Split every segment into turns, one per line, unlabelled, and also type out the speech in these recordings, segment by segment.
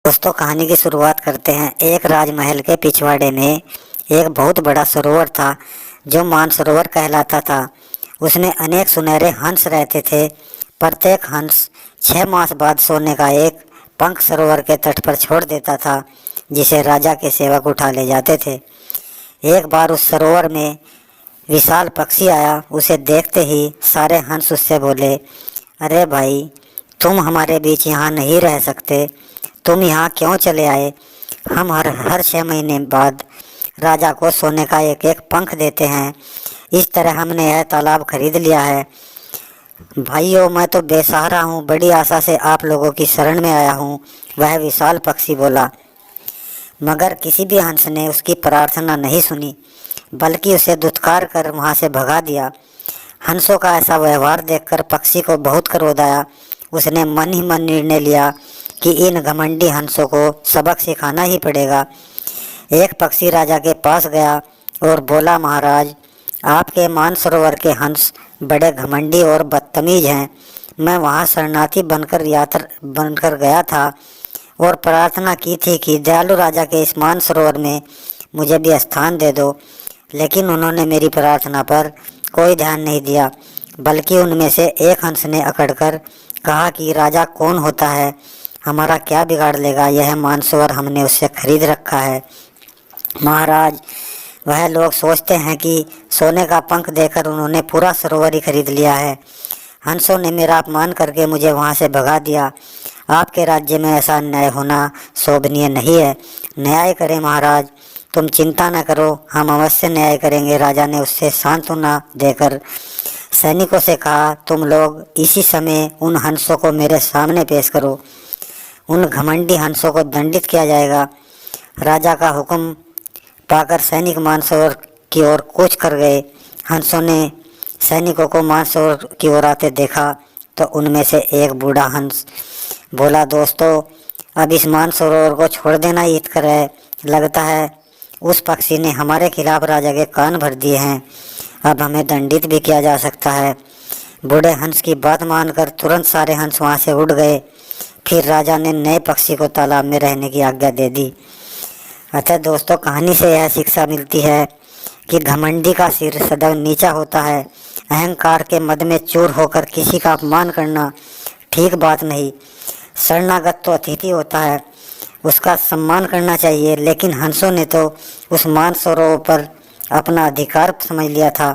दोस्तों कहानी की शुरुआत करते हैं। एक राजमहल के पिछवाड़े में एक बहुत बड़ा सरोवर था जो मानसरोवर कहलाता था। उसमें अनेक सुनहरे हंस रहते थे। प्रत्येक हंस 6 मास बाद सोने का एक पंख सरोवर के तट पर छोड़ देता था, जिसे राजा के सेवक उठा ले जाते थे। एक बार उस सरोवर में विशाल पक्षी आया। उसे देखते ही सारे हंस उससे बोले, अरे भाई, तुम हमारे बीच यहाँ नहीं रह सकते, तुम यहाँ क्यों चले आए? हम हर 6 महीने बाद राजा को सोने का एक एक पंख देते हैं। इस तरह हमने यह तालाब खरीद लिया है। भाइयों, मैं तो बेसहारा हूँ, बड़ी आशा से आप लोगों की शरण में आया हूँ, वह विशाल पक्षी बोला। मगर किसी भी हंस ने उसकी प्रार्थना नहीं सुनी, बल्कि उसे धुतकार कर वहाँ से भगा दिया। हंसों का ऐसा व्यवहार देखकर पक्षी को बहुत क्रोध आया। उसने मन ही मन निर्णय लिया कि इन घमंडी हंसों को सबक सिखाना ही पड़ेगा। एक पक्षी राजा के पास गया और बोला, महाराज, आपके मानसरोवर के हंस बड़े घमंडी और बदतमीज हैं। मैं वहाँ शरणार्थी बनकर गया था और प्रार्थना की थी कि दयालु राजा के इस मानसरोवर में मुझे भी स्थान दे दो, लेकिन उन्होंने मेरी प्रार्थना पर कोई ध्यान नहीं दिया। बल्कि उनमें से एक हंस ने अकड़कर कहा कि राजा कौन होता है, हमारा क्या बिगाड़ लेगा, यह मानसरोवर हमने उससे खरीद रखा है। महाराज, वह लोग सोचते हैं कि सोने का पंख देकर उन्होंने पूरा सरोवर ही खरीद लिया है। हंसों ने मेरा अपमान करके मुझे वहाँ से भगा दिया। आपके राज्य में ऐसा अन्याय होना शोभनीय नहीं है। न्याय करें महाराज, तुम चिंता न करो, हम अवश्य न्याय करेंगे। राजा ने उससे सांत्वना देकर सैनिकों से कहा, तुम लोग इसी समय उन हंसों को मेरे सामने पेश करो। उन घमंडी हंसों को दंडित किया जाएगा। राजा का हुक्म पाकर सैनिक मानसरोवर की ओर कूच कर गए। हंसों ने सैनिकों को मानसरोवर की ओर आते देखा तो उनमें से एक बूढ़ा हंस बोला, दोस्तों, अब इस मानसरोवर को छोड़ देना हित कर है। लगता है उस पक्षी ने हमारे खिलाफ राजा के कान भर दिए हैं। अब हमें दंडित भी किया जा सकता है। बूढ़े हंस की बात मानकर तुरंत सारे हंस वहाँ से उड़ गए। फिर राजा ने नए पक्षी को तालाब में रहने की आज्ञा दे दी। अतः दोस्तों, कहानी से यह शिक्षा मिलती है कि घमंडी का सिर सदैव नीचा होता है। अहंकार के मद में चूर होकर किसी का अपमान करना ठीक बात नहीं। शरणागत तो अतिथि होता है, उसका सम्मान करना चाहिए, लेकिन हंसों ने तो उस मानसरोवर पर अपना अधिकार समझ लिया था।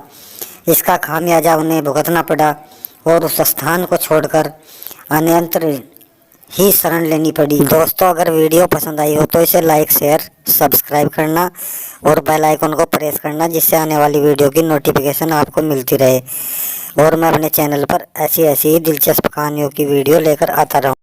इसका खामियाजा उन्हें भुगतना पड़ा और उस स्थान को छोड़कर अन्यत्र ही शरण लेनी पड़ी। दोस्तों, अगर वीडियो पसंद आई हो तो इसे लाइक, शेयर, सब्सक्राइब करना और बेल आइकन को प्रेस करना, जिससे आने वाली वीडियो की नोटिफिकेशन आपको मिलती रहे और मैं अपने चैनल पर ऐसी ही दिलचस्प कहानियों की वीडियो लेकर आता रहूँ।